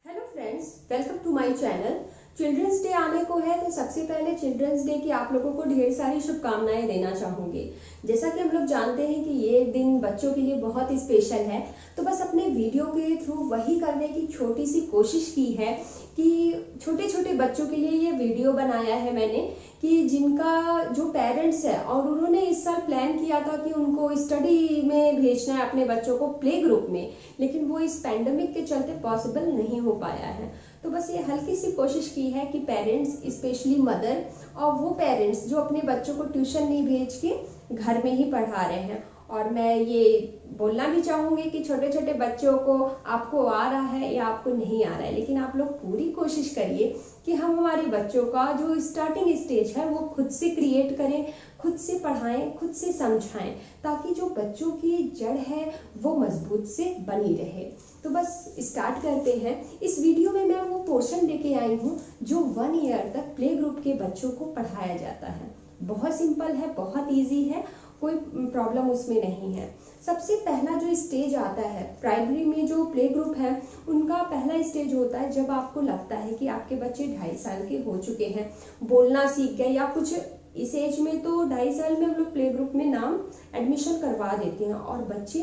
Hello friends, welcome to my channel. Children's day आने को है तो सबसे पहले चिल्ड्रंस डे की आप लोगों को ढेर सारी शुभकामनाएं देना चाहूंगी। जैसा कि हम लोग जानते हैं कि ये दिन बच्चों के लिए बहुत ही स्पेशल है, तो बस अपने वीडियो के थ्रू वही करने की छोटी सी कोशिश की है कि छोटे छोटे बच्चों के लिए ये वीडियो बनाया है मैंने कि जिनका जो पेरेंट्स है और उन्होंने इस साल प्लान किया था कि उनको स्टडी में भेजना है अपने बच्चों को प्ले ग्रुप में, लेकिन वो इस पैंडमिक के चलते पॉसिबल नहीं हो पाया है। तो बस ये हल्की सी कोशिश की है कि पेरेंट्स, स्पेशली मदर और वो पेरेंट्स जो अपने बच्चों को ट्यूशन नहीं भेज के घर में ही पढ़ा रहे हैं, और मैं ये बोलना भी चाहूंगी कि छोटे छोटे बच्चों को आपको आ रहा है या आपको नहीं आ रहा है, लेकिन आप लोग पूरी कोशिश करिए कि हम हमारे बच्चों का जो स्टार्टिंग स्टेज है वो खुद से क्रिएट करें, खुद से पढ़ाएं, खुद से समझाएं, ताकि जो बच्चों की जड़ है वो मजबूत से बनी रहे। तो बस स्टार्ट करते हैं। इस वीडियो में मैं वो पोर्शन लेके आई हूँ जो 1 ईयर तक प्ले ग्रुप के बच्चों को पढ़ाया जाता है। बहुत सिंपल है, बहुत ईजी है, कोई प्रॉब्लम उसमें नहीं है। सबसे पहला जो स्टेज आता है प्राइमरी में, जो प्ले ग्रुप है उनका पहला स्टेज होता है जब आपको लगता है कि आपके बच्चे 2.5 साल के हो चुके हैं, बोलना सीख गए या कुछ। इस एज में तो 2.5 साल में हम लोग प्ले ग्रुप में नाम एडमिशन करवा देते हैं और बच्चे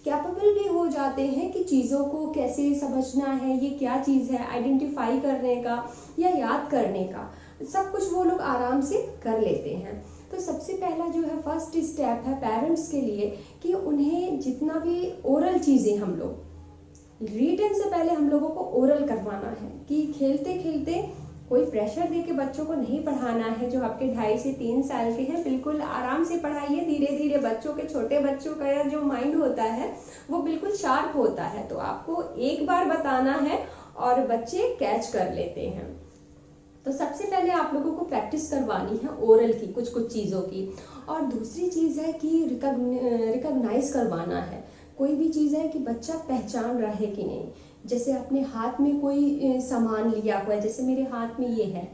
कैपेबल भी हो जाते हैं कि चीज़ों को कैसे समझना है, ये क्या चीज़ है, आइडेंटिफाई करने का या याद करने का, सब कुछ वो लोग आराम से कर लेते हैं। तो सबसे पहला जो है फर्स्ट स्टेप है पेरेंट्स के लिए कि उन्हें जितना भी ओरल चीज़ें, हम लोग रिटन से पहले हम लोगों को ओरल करवाना है कि खेलते खेलते कोई प्रेशर दे के बच्चों को नहीं पढ़ाना है। जो आपके 2.5 से 3 साल के हैं बिल्कुल आराम से पढ़ाइए, धीरे धीरे। बच्चों के, छोटे बच्चों का जो माइंड होता है वो बिल्कुल शार्प होता है, तो आपको एक बार बताना है और बच्चे कैच कर लेते हैं। तो सबसे पहले आप लोगों को प्रैक्टिस करवानी है ओरल की, कुछ कुछ चीज़ों की। और दूसरी चीज़ है कि रिकॉग्नाइज करवाना है। कोई भी चीज़ है कि बच्चा पहचान रहा है कि नहीं। जैसे अपने हाथ में कोई सामान लिया हुआ है, जैसे मेरे हाथ में ये है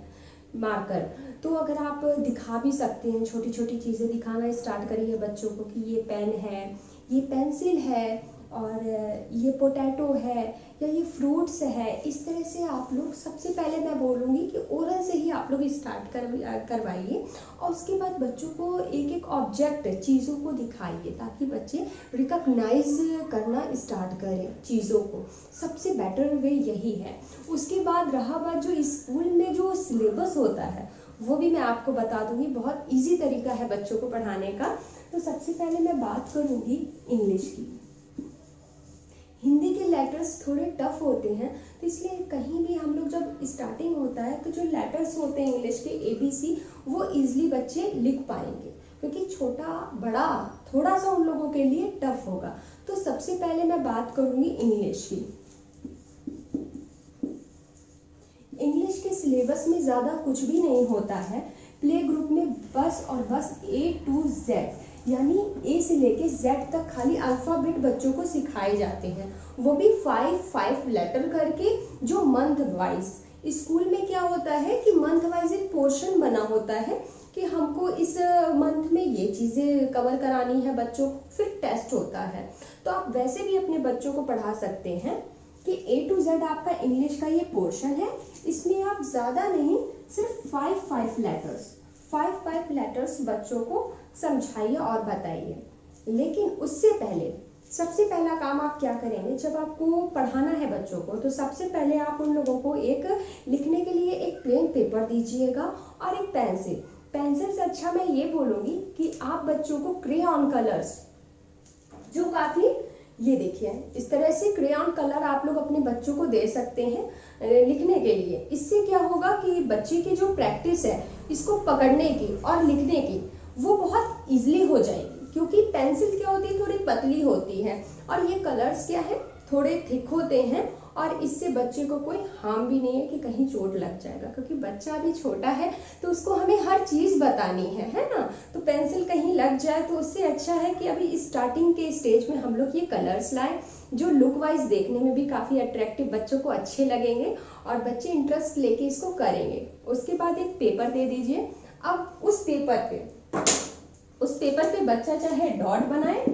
मार्कर, तो अगर आप दिखा भी सकते हैं, छोटी छोटी चीज़ें दिखाना स्टार्ट करिए बच्चों को कि ये पेन है, ये पेंसिल है, और ये पोटैटो है, या ये फ्रूट्स है। इस तरह से आप लोग, सबसे पहले मैं बोलूँगी कि ओरल से ही आप लोग स्टार्ट करवाइए, और उसके बाद बच्चों को एक एक ऑब्जेक्ट, चीज़ों को दिखाइए ताकि बच्चे रिकॉग्नाइज करना स्टार्ट करें चीज़ों को। सबसे बेटर वे यही है। उसके बाद रहा बात जो स्कूल में जो सिलेबस होता है वो भी मैं आपको बता दूंगी। बहुत इजी तरीका है बच्चों को पढ़ाने का। तो सबसे पहले मैं बात करूँगी इंग्लिश की। हिंदी के लेटर्स थोड़े टफ होते हैं, तो इसलिए कहीं भी हम लोग जब स्टार्टिंग होता है तो जो लेटर्स होते हैं इंग्लिश के ABC, वो इजीली बच्चे लिख पाएंगे, क्योंकि छोटा बड़ा थोड़ा सा उन लोगों के लिए टफ होगा। तो सबसे पहले मैं बात करूंगी इंग्लिश की। इंग्लिश के सिलेबस में ज़्यादा कुछ भी नहीं होता है। प्ले ग्रुप में बस और बस A to Z, यानी A से लेके Z तक खाली अल्फ़ाबेट बच्चों को सिखाए जाते हैं, वो भी 5 लेटर करके, जो मंथ वाइज। स्कूल में क्या होता है कि मंथ वाइज एक पोर्शन बना होता है कि हमको इस मंथ में ये चीज़ें कवर करानी है बच्चों को, फिर टेस्ट होता है। तो आप वैसे भी अपने बच्चों को पढ़ा सकते हैं कि A to Z आपका इंग्लिश का ये पोर्शन है। इसमें आप ज़्यादा नहीं, सिर्फ 5 लेटर्स बच्चों को समझाइए और बताइए। लेकिन उससे पहले सबसे पहला काम आप क्या करेंगे, जब आपको पढ़ाना है बच्चों को, तो सबसे पहले आप उन लोगों को एक लिखने के लिए एक प्लेन पेपर दीजिएगा और एक पेंसिल से अच्छा मैं ये बोलूँगी कि आप बच्चों को क्रेयॉन कलर्स, जो काफ़ी, ये देखिए इस तरह से क्रेयॉन कलर आप लोग अपने बच्चों को दे सकते हैं लिखने के लिए। इससे क्या होगा कि बच्चे की जो प्रैक्टिस है इसको पकड़ने की और लिखने की, वो बहुत इजीली हो जाएगी, क्योंकि पेंसिल क्या होती है, थोड़ी पतली होती है, और ये कलर्स क्या है, थोड़े थिक होते हैं, और इससे बच्चे को कोई हार्म भी नहीं है कि कहीं चोट लग जाएगा, क्योंकि बच्चा अभी छोटा है तो उसको हमें हर चीज़ बतानी है ना। तो पेंसिल कहीं लग जाए तो उससे अच्छा है कि अभी स्टार्टिंग के स्टेज में हम लोग ये कलर्स लाएं, जो लुक वाइज देखने में भी काफ़ी अट्रैक्टिव, बच्चों को अच्छे लगेंगे और बच्चे इंटरेस्ट लेके इसको करेंगे। उसके बाद एक पेपर दे दीजिए। अब उस पेपर पे बच्चा चाहे डॉट बनाए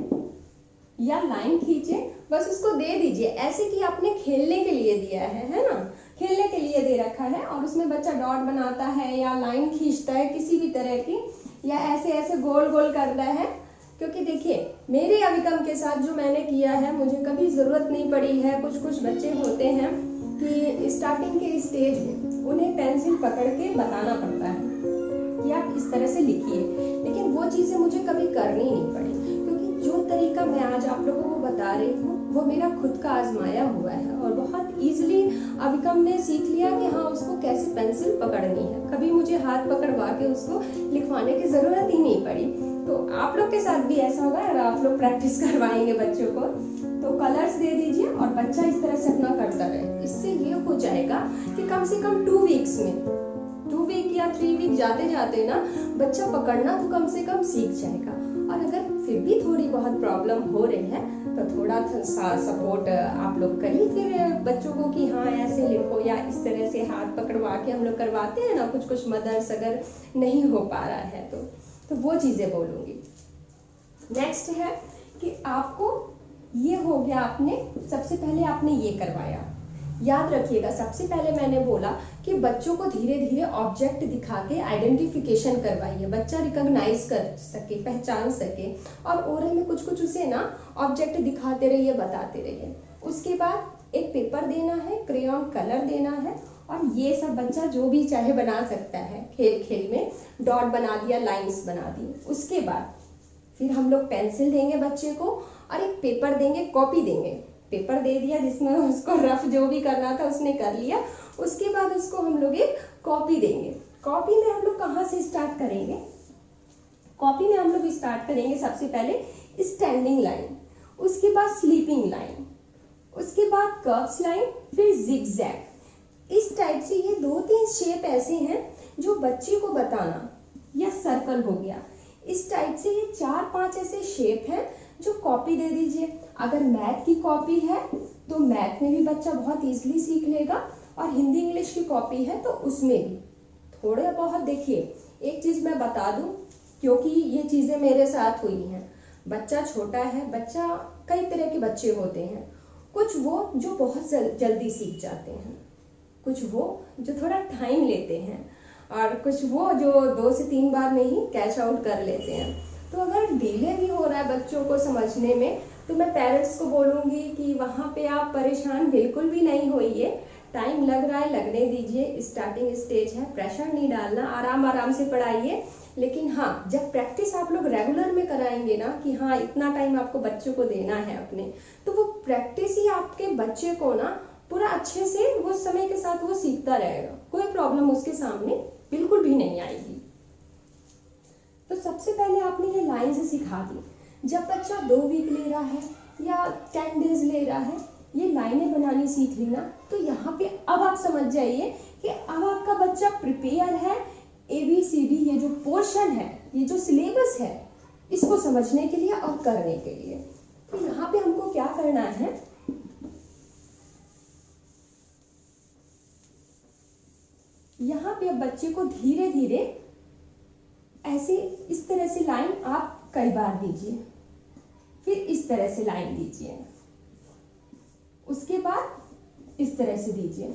या लाइन खींचे, बस उसको दे दीजिए ऐसे कि आपने खेलने के लिए दिया है ना, खेलने के लिए दे रखा है, और उसमें बच्चा डॉट बनाता है या लाइन खींचता है किसी भी तरह की, या ऐसे ऐसे गोल गोल करता है। क्योंकि देखिए मेरे अभिकम के साथ जो मैंने किया है, मुझे कभी जरूरत नहीं पड़ी है। कुछ कुछ बच्चे होते हैं कि स्टार्टिंग के स्टेज में उन्हें पेंसिल पकड़ के बताना पड़ता है कि आप इस तरह से लिखिए, लेकिन वो चीजें मुझे कभी करनी नहीं पड़ी, क्योंकि जो तरीका मैं आज आप लोगों को बता रही हूँ वो मेरा खुद का आजमाया हुआ है, और बहुत इजीली अभिकम ने सीख लिया कि हाँ उसको कैसे पेंसिल पकड़नी है। कभी मुझे हाथ पकड़वा के उसको लिखवाने की जरूरत ही नहीं पड़ी। तो आप लोग के साथ भी ऐसा होगा अगर आप लोग प्रैक्टिस करवाएंगे बच्चों को। तो कलर्स दे दीजिए और बच्चा इस तरह से अपना करता रहे। इससे ये हो जाएगा कि कम से कम 2 वीक्स में, 2 वीक या 3 वीक जाते जाते ना बच्चा पकड़ना तो कम से कम सीख जाएगा। और अगर फिर भी थोड़ी बहुत प्रॉब्लम हो रही है तो थोड़ा सा सपोर्ट आप लोग करिए फिर बच्चों को कि हाँ ऐसे लिखो, या इस तरह से हाथ पकड़वा के हम लोग करवाते हैं ना कुछ कुछ मदर्स, अगर नहीं हो पा रहा है तो वो चीजें बोलूंगी। नेक्स्ट है कि आपको ये हो गया, आपने सबसे पहले आपने ये करवाया। याद रखिएगा सबसे पहले मैंने बोला कि बच्चों को धीरे धीरे ऑब्जेक्ट दिखा के आइडेंटिफिकेशन करवाइए, बच्चा रिकॉग्नाइज कर सके, पहचान सके, और ओरल में कुछ कुछ उसे ना ऑब्जेक्ट दिखाते रहिए, बताते रहिए। उसके बाद एक पेपर देना है, क्रेयॉन कलर देना है, और ये सब बच्चा जो भी चाहे बना सकता है। खेल खेल में डॉट बना दिया, लाइंस बना दी। उसके बाद फिर हम लोग पेंसिल देंगे बच्चे को, और एक पेपर देंगे, कॉपी देंगे। पेपर दे दिया जिसमें उसको रफ जो भी करना था उसने कर लिया। उसके बाद उसको हम लोग एक कॉपी देंगे। कॉपी में हम लोग कहाँ से स्टार्ट करेंगे? कॉपी में हम लोग स्टार्ट करेंगे सबसे पहले स्टैंडिंग लाइन, उसके बाद स्लीपिंग लाइन, उसके बाद कर्व्स लाइन, फिर जिगजैग। इस टाइप से ये 2-3 शेप ऐसे हैं जो बच्चे को बताना, या सर्कल हो गया। इस टाइप से ये 4-5 ऐसे शेप हैं जो कॉपी दे दीजिए। अगर मैथ की कॉपी है तो मैथ में भी बच्चा बहुत इजीली सीख लेगा, और हिंदी इंग्लिश की कॉपी है तो उसमें भी थोड़े बहुत। देखिए एक चीज मैं बता दूं, क्योंकि ये चीजें मेरे साथ हुई हैं। बच्चा छोटा है, बच्चा कई तरह के बच्चे होते हैं, कुछ वो जो बहुत जल्दी सीख जाते हैं, कुछ वो जो थोड़ा टाइम लेते हैं, और कुछ वो जो 2 से 3 बार में ही कैच आउट कर लेते हैं। तो अगर डिले भी हो रहा है बच्चों को समझने में, तो मैं पेरेंट्स को बोलूँगी कि वहाँ पे आप परेशान बिल्कुल भी नहीं होइए। टाइम लग रहा है, लगने दीजिए, स्टार्टिंग स्टेज है, प्रेशर नहीं डालना, आराम आराम से पढ़ाइए। लेकिन हाँ, जब प्रैक्टिस आप लोग रेगुलर में कराएंगे ना कि हाँ इतना टाइम आपको बच्चों को देना है अपने, तो वो प्रैक्टिस ही आपके बच्चे को ना पूरा अच्छे से वो समय के साथ वो सीखता रहेगा। कोई प्रॉब्लम उसके सामने बिल्कुल भी नहीं आएगी। तो सबसे पहले आपने ये लाइन से सिखा दी। जब बच्चा 2 वीक ले रहा है या 10 डेज ले रहा है, ये लाइनें बनानी सीख ली ना, तो यहाँ पे अब आप समझ जाइए कि अब आपका बच्चा प्रिपेयर है ABCD, ये जो पोर्शन है, ये जो सिलेबस है, इसको समझने के लिए और करने के लिए। तो यहाँ पे हमको क्या करना है, यहाँ पे अब बच्चे को धीरे धीरे ऐसे इस तरह से लाइन आप कई बार दीजिए, फिर इस तरह से लाइन दीजिए, उसके बाद इस तरह से दीजिए।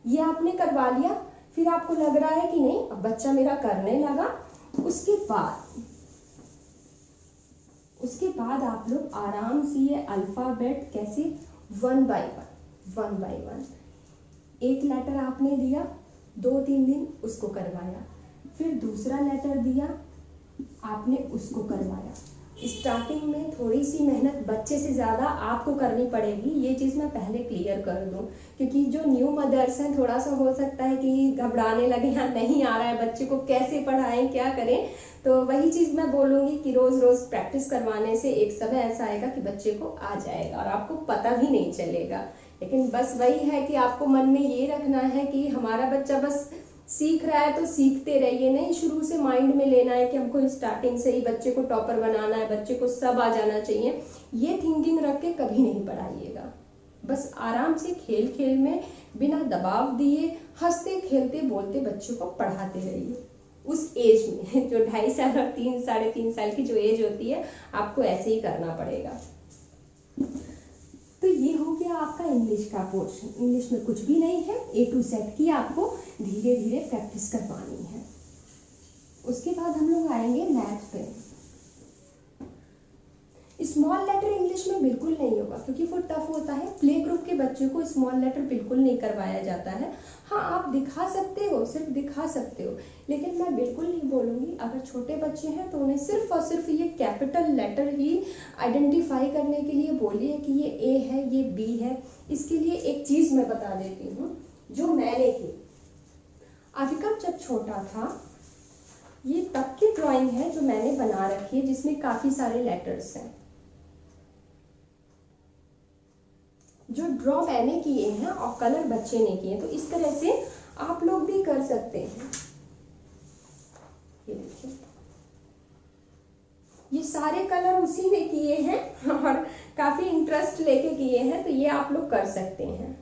ये आपने करवा लिया, फिर आपको लग रहा है कि नहीं अब बच्चा मेरा करने लगा। उसके बाद आप लोग आराम से ये अल्फाबेट कैसे 1 बाय 1 एक लेटर आपने दिया, 2-3 दिन उसको करवाया, फिर दूसरा लेटर दिया आपने उसको करवाया। स्टार्टिंग में थोड़ी सी मेहनत बच्चे से ज़्यादा आपको करनी पड़ेगी, ये चीज़ मैं पहले क्लियर कर दूं, क्योंकि जो न्यू मदर्स हैं थोड़ा सा हो सकता है कि घबराने लगे, यहाँ नहीं आ रहा है बच्चे को, कैसे पढ़ाएं, क्या करें। तो वही चीज़ मैं बोलूँगी कि रोज़ रोज़ प्रैक्टिस करवाने से एक समय ऐसा आएगा कि बच्चे को आ जाएगा और आपको पता भी नहीं चलेगा। लेकिन बस वही है कि आपको मन में ये रखना है कि हमारा बच्चा बस सीख रहा है तो सीखते रहिए, नहीं शुरू से माइंड में लेना है कि हमको स्टार्टिंग से ही बच्चे को टॉपर बनाना है, बच्चे को सब आ जाना चाहिए। ये थिंकिंग रख के कभी नहीं पढ़ाइएगा। बस आराम से खेल खेल में बिना दबाव दिए हंसते खेलते बोलते बच्चों को पढ़ाते रहिए। उस एज में जो 2.5 साल और 3 साढ़े 3 साल की जो एज होती है, आपको ऐसे ही करना पड़ेगा। तो ये हो गया आपका इंग्लिश का पोर्शन। इंग्लिश में कुछ भी नहीं है, A to Z की आपको धीरे धीरे प्रैक्टिस करवानी है। उसके बाद हम लोग आएंगे मैथ पे। स्मॉल लेटर इंग्लिश में बिल्कुल नहीं होगा क्योंकि वो टफ होता है। प्ले ग्रुप के बच्चों को स्मॉल लेटर बिल्कुल नहीं करवाया जाता है। हाँ, आप दिखा सकते हो, सिर्फ दिखा सकते हो, लेकिन मैं बिल्कुल नहीं बोलूँगी अगर छोटे बच्चे हैं तो उन्हें सिर्फ और सिर्फ ये कैपिटल लेटर ही आइडेंटिफाई करने के लिए बोलिए कि ये ए है, ये बी है। इसके लिए एक चीज़ मैं बता देती हूँ जो मैंने की। अभिकम जब छोटा था, ये तब की ड्राइंग है जो मैंने बना रखी है जिसमें काफ़ी सारे लेटर्स हैं। जो ड्रॉ मैंने किए हैं और कलर बच्चे ने किए हैं, तो इस तरह से आप लोग भी कर सकते हैं। ये देखिए, ये सारे कलर उसी ने किए हैं और काफी इंटरेस्ट लेके किए हैं, तो ये आप लोग कर सकते हैं।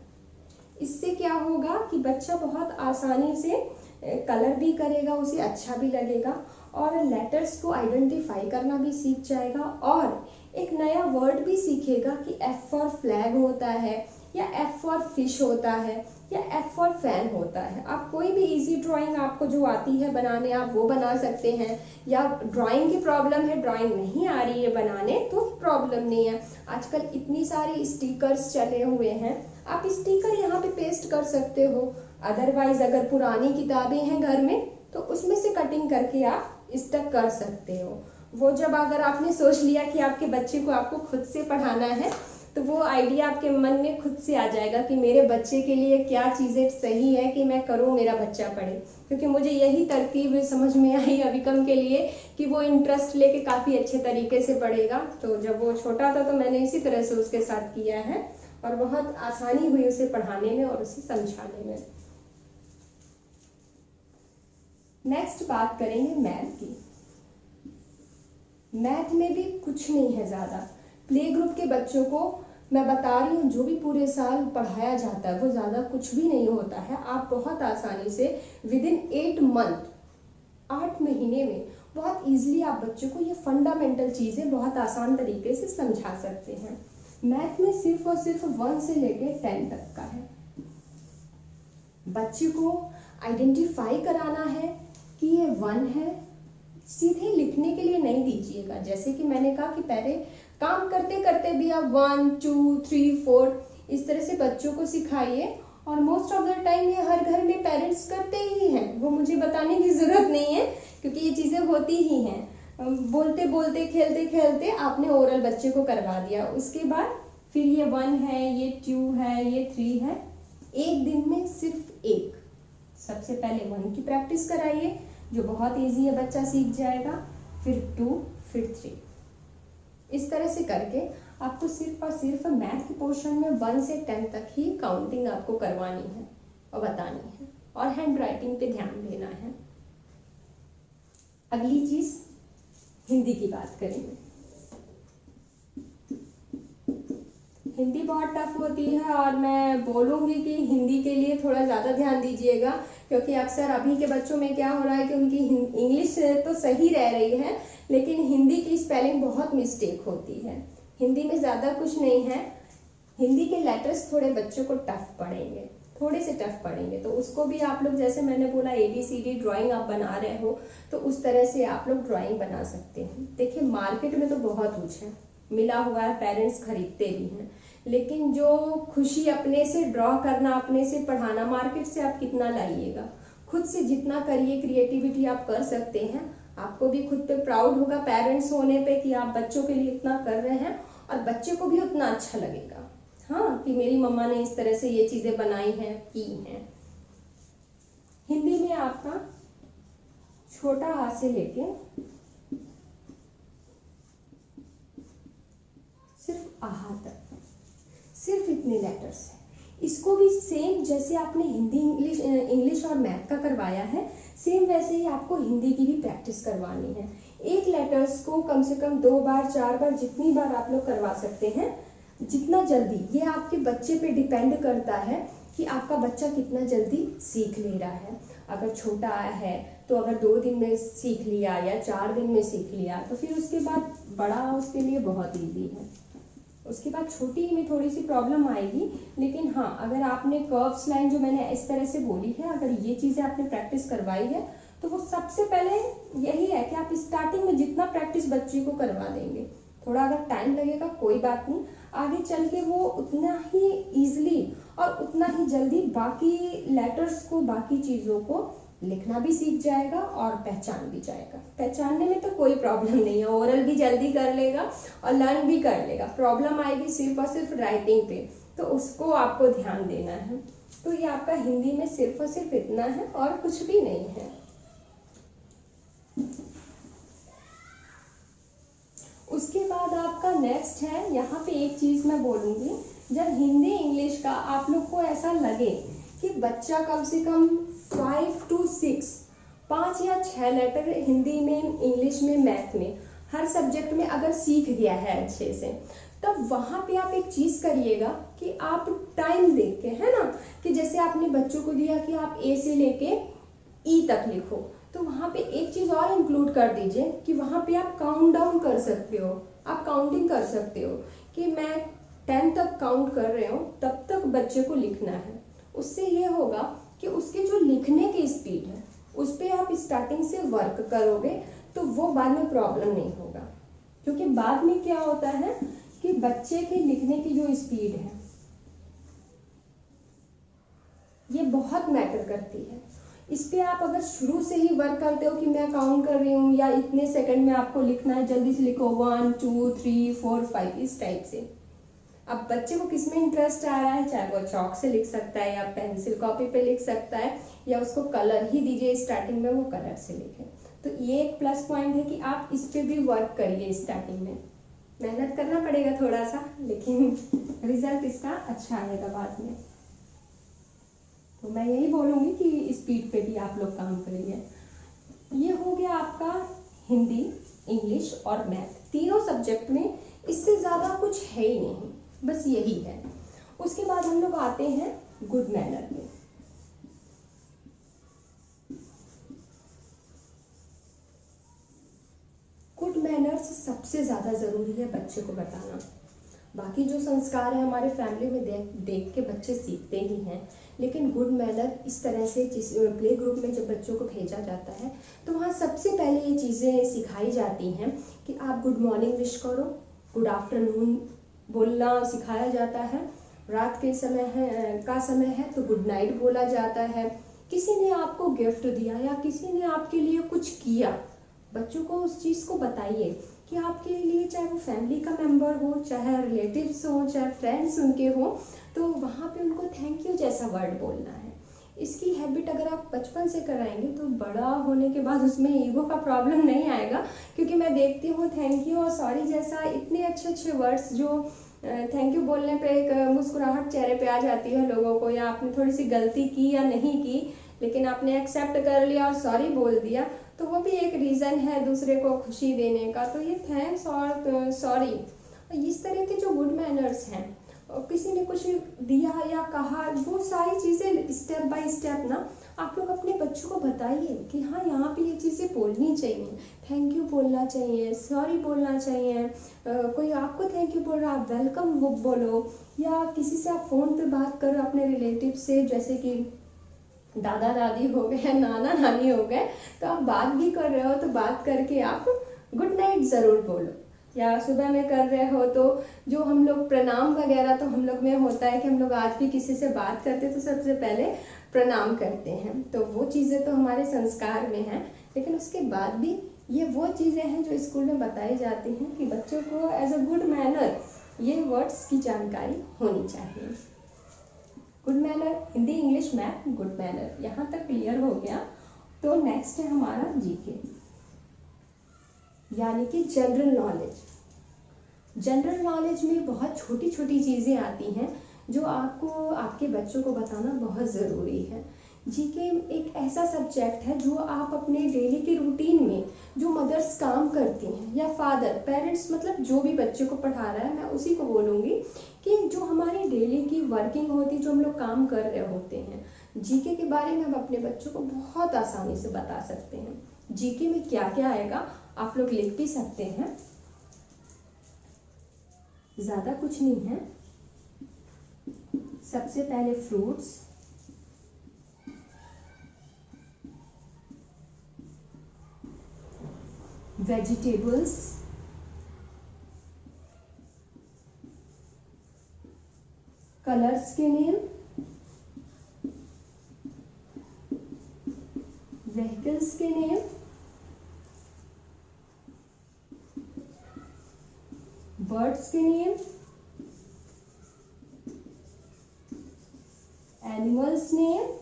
इससे क्या होगा कि बच्चा बहुत आसानी से कलर भी करेगा, उसे अच्छा भी लगेगा और लेटर्स को आइडेंटिफाई करना भी सीख जाएगा और एक नया वर्ड भी सीखेगा कि F फॉर फ्लैग होता है या F फॉर फिश होता है या F फॉर फैन होता है। आप कोई भी इजी ड्राइंग आपको जो आती है बनाने, आप वो बना सकते हैं। या ड्राइंग की प्रॉब्लम है, ड्राइंग नहीं आ रही है बनाने, तो प्रॉब्लम नहीं है। आजकल इतनी सारी स्टिकर्स चले हुए हैं, आप स्टिकर यहाँ पे पेस्ट कर सकते हो। अदरवाइज अगर पुरानी किताबें हैं घर में तो उसमें से कटिंग करके आप स्टिक कर सकते हो। वो जब अगर आपने सोच लिया कि आपके बच्चे को आपको खुद से पढ़ाना है, तो वो आइडिया आपके मन में खुद से आ जाएगा कि मेरे बच्चे के लिए क्या चीज़ें सही है कि मैं करूँ, मेरा बच्चा पढ़े। क्योंकि मुझे यही तरकीब समझ में आई अभिकम के लिए कि वो इंटरेस्ट लेके काफ़ी अच्छे तरीके से पढ़ेगा। तो जब वो छोटा था तो मैंने इसी तरह से उसके साथ किया है और बहुत आसानी हुई उसे पढ़ाने में और उसे समझाने में। नेक्स्ट बात करेंगे मैथ की। मैथ में भी कुछ नहीं है ज़्यादा। प्ले ग्रुप के बच्चों को मैं बता रही हूँ, जो भी पूरे साल पढ़ाया जाता है वो ज़्यादा कुछ भी नहीं होता है। आप बहुत आसानी से विदिन 8 मंथ, 8 महीने में बहुत इजीली आप बच्चों को ये फंडामेंटल चीज़ें बहुत आसान तरीके से समझा सकते हैं। मैथ में सिर्फ और सिर्फ 1 से लेके 10 तक का है। बच्चे को आइडेंटिफाई कराना है कि ये 1 है। सीधे लिखने के लिए नहीं दीजिएगा। जैसे कि मैंने कहा कि पहले काम करते करते भी आप 1 2 3 4 इस तरह से बच्चों को सिखाइए। और मोस्ट ऑफ द टाइम ये हर घर में पेरेंट्स करते ही हैं, वो मुझे बताने की ज़रूरत नहीं है क्योंकि ये चीज़ें होती ही हैं। बोलते बोलते खेलते खेलते आपने ओरल बच्चे को करवा दिया, उसके बाद फिर ये 1 है, ये 2 है, ये 3 है। एक दिन में सिर्फ एक, सबसे पहले 1 की प्रैक्टिस कराइए जो बहुत इजी है, बच्चा सीख जाएगा। फिर 2, फिर 3, इस तरह से करके आपको सिर्फ और सिर्फ मैथ के पोर्शन में 1 से 10 तक ही काउंटिंग आपको करवानी है और बतानी है और हैंड राइटिंग पे ध्यान देना है। अगली चीज हिंदी की बात करेंगे। हिंदी बहुत टफ होती है और मैं बोलूँगी कि हिंदी के लिए थोड़ा ज़्यादा ध्यान दीजिएगा क्योंकि अक्सर अभी के बच्चों में क्या हो रहा है कि उनकी इंग्लिश तो सही रह रही है लेकिन हिंदी की स्पेलिंग बहुत मिस्टेक होती है। हिंदी में ज़्यादा कुछ नहीं है, हिंदी के लेटर्स थोड़े बच्चों को टफ पड़ेंगे, थोड़े से टफ पड़ेंगे, तो उसको भी आप लोग जैसे मैंने बोला ABCD ड्राइंग आप बना रहे हो तो उस तरह से आप लोग ड्राइंग बना सकते हैं। देखिए मार्केट में तो बहुत कुछ है, मिला हुआ है, पेरेंट्स खरीदते भी हैं, लेकिन जो खुशी अपने से ड्रॉ करना, अपने से पढ़ाना, मार्केट से आप कितना लाइएगा, खुद से जितना करिए, क्रिएटिविटी आप कर सकते हैं। आपको भी खुद पे प्राउड होगा पेरेंट्स होने पे कि आप बच्चों के लिए इतना कर रहे हैं और बच्चे को भी उतना अच्छा लगेगा, हाँ, कि मेरी मम्मा ने इस तरह से ये चीजें बनाई हैं, की हैं। हिंदी में आपका छोटा आ से लेके सिर्फ आहा तक, सिर्फ इतने लेटर्स हैं। इसको भी सेम जैसे आपने हिंदी इंग्लिश और मैथ का करवाया है, सेम वैसे ही आपको हिंदी की भी प्रैक्टिस करवानी है। एक लेटर्स को कम से कम 2 बार 4 बार, जितनी बार आप लोग करवा सकते हैं, जितना जल्दी, ये आपके बच्चे पे डिपेंड करता है कि आपका बच्चा कितना जल्दी सीख ले रहा है। अगर छोटा है तो अगर 2 दिन में सीख लिया या 4 दिन में सीख लिया तो फिर उसके बाद बड़ा उसके लिए बहुत ईजी है। उसके बाद छोटी में थोड़ी सी प्रॉब्लम आएगी, लेकिन हाँ अगर आपने कर्व्स लाइन जो मैंने इस तरह से बोली है, अगर ये चीज़ें आपने प्रैक्टिस करवाई है तो वो सबसे पहले यही है कि आप स्टार्टिंग में जितना प्रैक्टिस बच्चे को करवा देंगे, थोड़ा अगर टाइम लगेगा कोई बात नहीं, आगे चल के वो उतना ही ईजिली और उतना ही जल्दी बाकी लेटर्स को, बाकी चीज़ों को लिखना भी सीख जाएगा और पहचान भी जाएगा। पहचानने में तो कोई प्रॉब्लम नहीं है, ओरल भी जल्दी कर लेगा और लर्न भी कर लेगा। प्रॉब्लम आएगी सिर्फ और सिर्फ राइटिंग पे, तो उसको आपको ध्यान देना है। तो ये आपका हिंदी में सिर्फ और सिर्फ इतना है और कुछ भी नहीं है। उसके बाद आपका नेक्स्ट है, यहाँ पे एक चीज़ मैं बोलूँगी, जब हिंदी इंग्लिश का आप लोग को ऐसा लगे कि बच्चा कम से कम 5 to 6 5 या 6 लेटर हिंदी में, इंग्लिश में, मैथ में, हर सब्जेक्ट में अगर सीख गया है अच्छे से, तब वहाँ पे आप एक चीज़ करिएगा कि आप टाइम देख के, है ना, कि जैसे आपने बच्चों को दिया कि आप ए से लेके ई तक लिखो, तो वहाँ पे एक चीज़ और इंक्लूड कर दीजिए कि वहाँ पे आप काउंट डाउन कर सकते हो, आप काउंटिंग कर सकते हो कि मैं 10 तक काउंट कर रहे हो, तब तक बच्चे को लिखना है। उससे ये होगा कि उसके जो लिखने की स्पीड है उस पर आप स्टार्टिंग से वर्क करोगे तो वो बाद में प्रॉब्लम नहीं होगा। क्योंकि बाद में क्या होता है कि बच्चे के लिखने की जो स्पीड है ये बहुत मैटर करती है। इस पे आप अगर शुरू से ही वर्क करते हो कि मैं काउंट कर रही हूँ या इतने सेकंड में आपको लिखना है, जल्दी से लिखो 1 2 3 4 5 इस टाइप से। अब बच्चे को किस में इंटरेस्ट आ रहा है, चाहे वो चौक से लिख सकता है या पेंसिल कॉपी पे लिख सकता है, या उसको कलर ही दीजिए स्टार्टिंग में, वो कलर से लिखे। तो ये एक प्लस पॉइंट है कि आप इस पे भी वर्क करिए। स्टार्टिंग में मेहनत करना पड़ेगा थोड़ा सा, लेकिन रिजल्ट इसका अच्छा आएगा बाद में। तो मैं यही बोलूँगी कि स्पीड पे भी आप लोग काम करिए। ये हो गया आपका हिंदी, इंग्लिश और मैथ, तीनों सब्जेक्ट में इससे ज़्यादा कुछ है ही नहीं, बस यही है। उसके बाद हम लोग आते हैं गुड मैनर में। गुड मैनर्स सबसे ज़्यादा ज़रूरी है बच्चे को बताना। बाकी जो संस्कार है हमारे फैमिली में देख के बच्चे सीखते ही हैं, लेकिन गुड मैनर इस तरह से जिस प्ले ग्रुप में जब बच्चों को भेजा जाता है तो वहाँ सबसे पहले ये चीज़ें सिखाई जाती हैं कि आप गुड मॉर्निंग विश करो, गुड आफ्टरनून बोलना सिखाया जाता है, रात के समय है तो गुड नाइट बोला जाता है। किसी ने आपको गिफ्ट दिया या किसी ने आपके लिए कुछ किया, बच्चों को उस चीज़ को बताइए कि आपके लिए, चाहे वो फैमिली का मेंबर हो, चाहे रिलेटिव्स हो, चाहे फ्रेंड्स उनके हो, तो वहाँ पे उनको थैंक यू जैसा वर्ड बोलना है। इसकी हैबिट अगर आप बचपन से कराएंगे तो बड़ा होने के बाद उसमें ईगो का प्रॉब्लम नहीं आएगा। क्योंकि मैं देखती हूँ थैंक यू और सॉरी जैसा इतने अच्छे अच्छे वर्ड्स जो थैंक यू बोलने पे एक मुस्कुराहट चेहरे पे आ जाती है लोगों को, या आपने थोड़ी सी गलती की या नहीं की लेकिन आपने एक्सेप्ट कर लिया और सॉरी बोल दिया, तो वो भी एक रीज़न है दूसरे को खुशी देने का। तो ये थैंक्स और सॉरी, इस तरह के जो गुड मैनर्स हैं, किसी ने कुछ दिया या कहा, वो सारी चीज़ें स्टेप बाय स्टेप ना आप लोग अपने बच्चों को बताइए कि हाँ यहाँ पे ये चीज़ें बोलनी चाहिए, थैंक यू बोलना चाहिए, सॉरी बोलना चाहिए। कोई आपको थैंक यू बोल रहा है आप वेलकम बोलो, या किसी से आप फ़ोन पे बात करो अपने रिलेटिव से, जैसे कि दादा दादी हो गए, नाना नानी हो गए, तो आप बात भी कर रहे हो तो बात करके आप गुड नाइट ज़रूर बोलो। या सुबह में कर रहे हो तो जो हम लोग प्रणाम वगैरह, तो हम लोग में होता है कि हम लोग आज भी किसी से बात करते तो सबसे पहले प्रणाम करते हैं, तो वो चीज़ें तो हमारे संस्कार में हैं। लेकिन उसके बाद भी ये वो चीज़ें हैं जो स्कूल में बताई जाती हैं कि बच्चों को एज अ गुड मैनर ये वर्ड्स की जानकारी होनी चाहिए। Good manner, Hindi English math good manner, यहाँ तक क्लियर हो गया। तो नेक्स्ट है हमारा जीके, यानी कि जनरल नॉलेज। जनरल नॉलेज में बहुत छोटी छोटी चीज़ें आती हैं जो आपको आपके बच्चों को बताना बहुत ज़रूरी है। जीके एक ऐसा सब्जेक्ट है जो आप अपने डेली के रूटीन में जो मदर्स काम करती हैं या फादर पेरेंट्स, मतलब जो भी बच्चे को पढ़ा रहा है, मैं उसी को बोलूँगी कि जो हमारी डेली की वर्किंग होती है, जो हम लोग काम कर रहे होते हैं। जीके के बारे में हम अपने बच्चों को बहुत आसानी से बता सकते हैं। जीके में क्या क्या आएगा आप लोग लिख भी सकते हैं, ज़्यादा कुछ नहीं है। सबसे पहले फ्रूट्स, वेजिटेबल्स, कलर्स के नेम, व्हीकल्स के नेम, बर्ड्स के नेम, एनिमल्स नेम।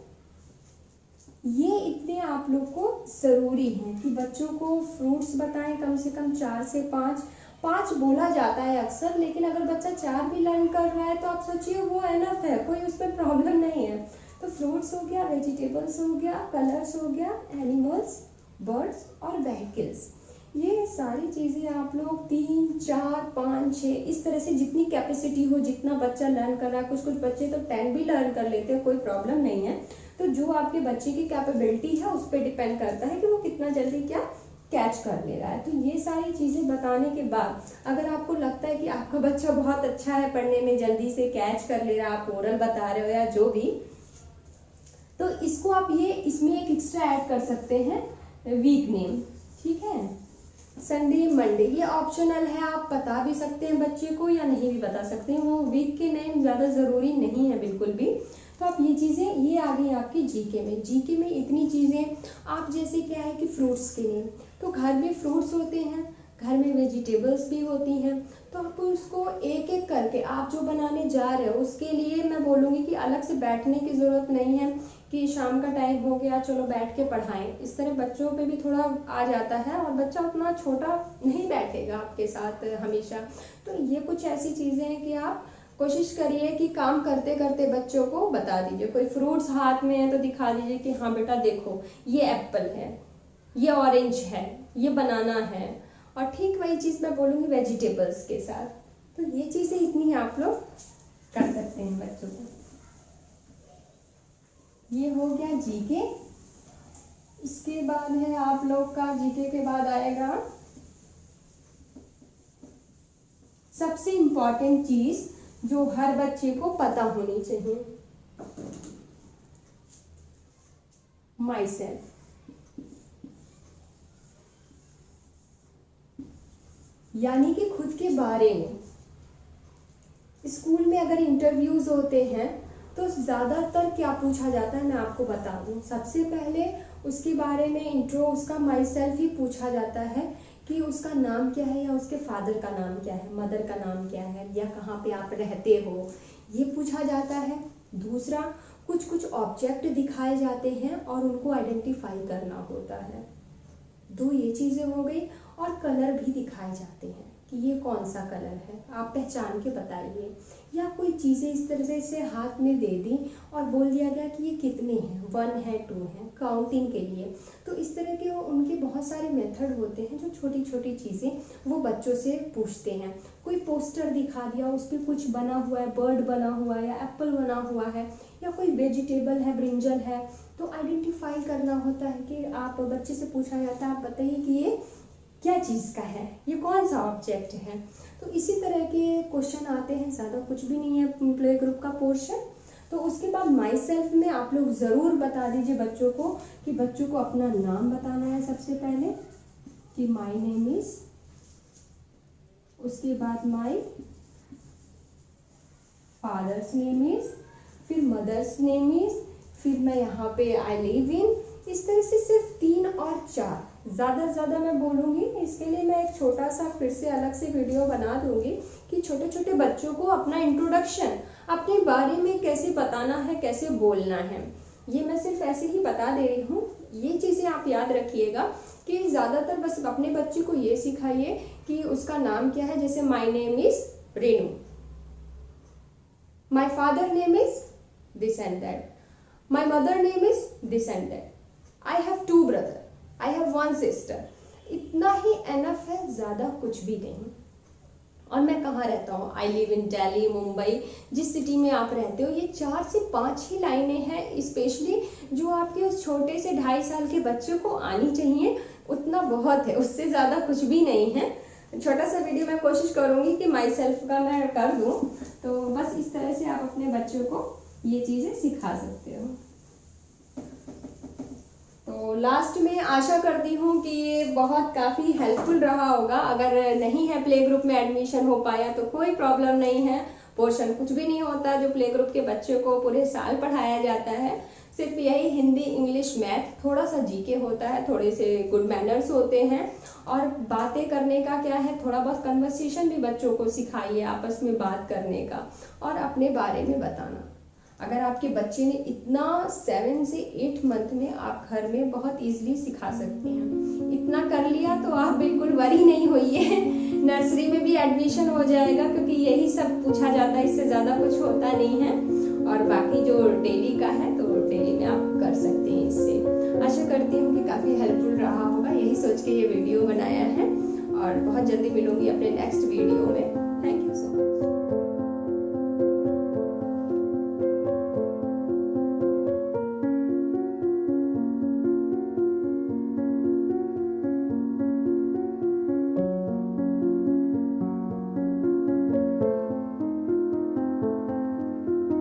ये इतने आप लोग को ज़रूरी हैं कि बच्चों को फ्रूट्स बताएं कम से कम 4 से 5। 5 बोला जाता है अक्सर, लेकिन अगर बच्चा 4 भी लर्न कर रहा है तो आप सोचिए वो एनफ है, कोई उसमें प्रॉब्लम नहीं है। तो फ्रूट्स हो गया, वेजिटेबल्स हो गया, कलर्स हो गया, एनिमल्स, बर्ड्स और व्हीकल्स। ये सारी चीज़ें आप लोग 3, 4, 5, 6 इस तरह से जितनी कैपेसिटी हो, जितना बच्चा लर्न कर रहा है। कुछ कुछ बच्चे तो 10 भी लर्न कर लेते हैं, कोई प्रॉब्लम नहीं है। तो जो आपके बच्चे की कैपेबिलिटी है उस पर डिपेंड करता है कि वो कितना जल्दी क्या कैच कर ले रहा है। तो ये सारी चीज़ें बताने के बाद अगर आपको लगता है कि आपका बच्चा बहुत अच्छा है पढ़ने में, जल्दी से कैच कर ले रहा है, आप ओरल बता रहे हो या जो भी, तो इसको आप ये इसमें एक एक्स्ट्रा ऐड कर सकते हैं, वीक नेम। ठीक है, संडे, मंडे ये ऑप्शनल है, आप बता भी सकते हैं बच्चे को या नहीं भी बता सकते हैं, वो वीक के नेम ज़्यादा ज़रूरी नहीं है बिल्कुल भी। तो आप ये चीज़ें ये आ गई आपकी जीके में। जीके में इतनी चीज़ें आप जैसे क्या है कि फ्रूट्स के नेम, तो घर में फ्रूट्स होते हैं, घर में वेजिटेबल्स भी होती हैं, तो आप उसको एक एक करके आप जो बनाने जा रहे हो उसके लिए मैं बोलूँगी कि अलग से बैठने की ज़रूरत नहीं है कि शाम का टाइम हो गया चलो बैठ के पढ़ाएं। इस तरह बच्चों पे भी थोड़ा आ जाता है और बच्चा उतना छोटा नहीं बैठेगा आपके साथ हमेशा। तो ये कुछ ऐसी चीज़ें हैं कि आप कोशिश करिए कि काम करते करते बच्चों को बता दीजिए। कोई फ्रूट्स हाथ में है तो दिखा दीजिए कि हाँ बेटा देखो ये एप्पल है, ये ऑरेंज है, ये बनाना है। और ठीक वही चीज़ मैं बोलूँगी वेजिटेबल्स के साथ। तो ये चीज़ें इतनी आप लोग कर सकते हैं बच्चों को। ये हो गया जीके। इसके बाद है आप लोग का जीके के बाद आएगा सबसे इम्पॉर्टेंट चीज़ जो हर बच्चे को पता होनी चाहिए, माई सेल्फ। यानी कि खुद के बारे में। स्कूल में अगर इंटरव्यूज होते हैं तो ज़्यादातर क्या पूछा जाता है मैं आपको बता दूं। सबसे पहले उसके बारे में इंट्रो, उसका माई सेल्फ ही पूछा जाता है कि उसका नाम क्या है या उसके फादर का नाम क्या है, मदर का नाम क्या है, या कहाँ पे आप रहते हो, ये पूछा जाता है। दूसरा, कुछ कुछ ऑब्जेक्ट दिखाए जाते हैं और उनको आइडेंटिफाई करना होता है। दो ये चीज़ें हो गई। और कलर भी दिखाए जाते हैं कि ये कौन सा कलर है, आप पहचान के बताइए। या कोई चीज़ें इस तरह से हाथ में दे दी और बोल दिया गया कि ये कितने हैं, 1 है 2 है, काउंटिंग के लिए। तो इस तरह के उनके बहुत सारे मेथड होते हैं जो छोटी छोटी चीज़ें वो बच्चों से पूछते हैं। कोई पोस्टर दिखा दिया, उस पर कुछ बना हुआ है, बर्ड बना हुआ है या एप्पल बना हुआ है, या कोई वेजिटेबल है, ब्रिंजल है, तो आइडेंटिफाई करना होता है कि आप बच्चे से पूछा जाता है आप बताइए कि ये क्या चीज़ का है, ये कौन सा ऑब्जेक्ट है। तो इसी तरह के क्वेश्चन आते हैं, ज़्यादा कुछ भी नहीं है प्ले ग्रुप का पोर्शन। तो उसके बाद माई सेल्फ में आप लोग ज़रूर बता दीजिए बच्चों को कि बच्चों को अपना नाम बताना है सबसे पहले कि माई नेम इज, उसके बाद माई फादर्स नेम इज, फिर मदर्स नेम इज, फिर मैं यहाँ पे आई लिव इन। इस तरह से सिर्फ 3 और 4, ज़्यादा से ज़्यादा मैं बोलूँगी। इसके लिए मैं एक छोटा सा फिर से अलग से वीडियो बना दूँगी कि छोटे छोटे बच्चों को अपना इंट्रोडक्शन अपने बारे में कैसे बताना है, कैसे बोलना है। ये मैं सिर्फ ऐसे ही बता दे रही हूँ। ये चीज़ें आप याद रखिएगा कि ज़्यादातर बस अपने बच्चे को ये सिखाइए कि उसका नाम क्या है। जैसे my name is Renu, my father name is this and that, my mother name is this and that, I have 2 brother, I have 1 sister. इतना ही एनफ है, ज़्यादा कुछ भी नहीं। और मैं कहाँ रहता हूँ, I live in Delhi, Mumbai, जिस सिटी में आप रहते हो, ये 4 से 5 ही लाइनें हैं स्पेशली, जो आपके उस छोटे से 2.5 साल के बच्चे को आनी चाहिए। उतना बहुत है, उससे ज़्यादा कुछ भी नहीं है। छोटा सा वीडियो मैं कोशिश करूँगी कि माई सेल्फ का मैं कर दूँ, तो बस इस तरह से आप अपने बच्चों को ये चीज़ें सिखा सकते हो। तो लास्ट में आशा करती हूँ कि ये बहुत काफ़ी हेल्पफुल रहा होगा। अगर नहीं है प्ले ग्रुप में एडमिशन हो पाया तो कोई प्रॉब्लम नहीं है, पोर्शन कुछ भी नहीं होता जो प्ले ग्रुप के बच्चों को पूरे साल पढ़ाया जाता है। सिर्फ यही हिंदी, इंग्लिश, मैथ, थोड़ा सा जीके होता है, थोड़े से गुड मैनर्स होते हैं, और बातें करने का क्या है, थोड़ा बहुत कन्वर्सेशन भी बच्चों को सिखाइए, आपस में बात करने का और अपने बारे में बताना। अगर आपके बच्चे ने इतना 7 से 8 मंथ में आप घर में बहुत इजीली सिखा सकते हैं। इतना कर लिया तो आप बिल्कुल वरी नहीं होइए, नर्सरी में भी एडमिशन हो जाएगा, क्योंकि यही सब पूछा जाता है, इससे ज़्यादा कुछ होता नहीं है। और बाकी जो डेली का है तो डेली में आप कर सकते हैं इससे। आशा करती हूँ कि काफ़ी हेल्पफुल रहा होगा, यही सोच के ये वीडियो बनाया है, और बहुत जल्दी मिलूंगी अपने नेक्स्ट वीडियो में।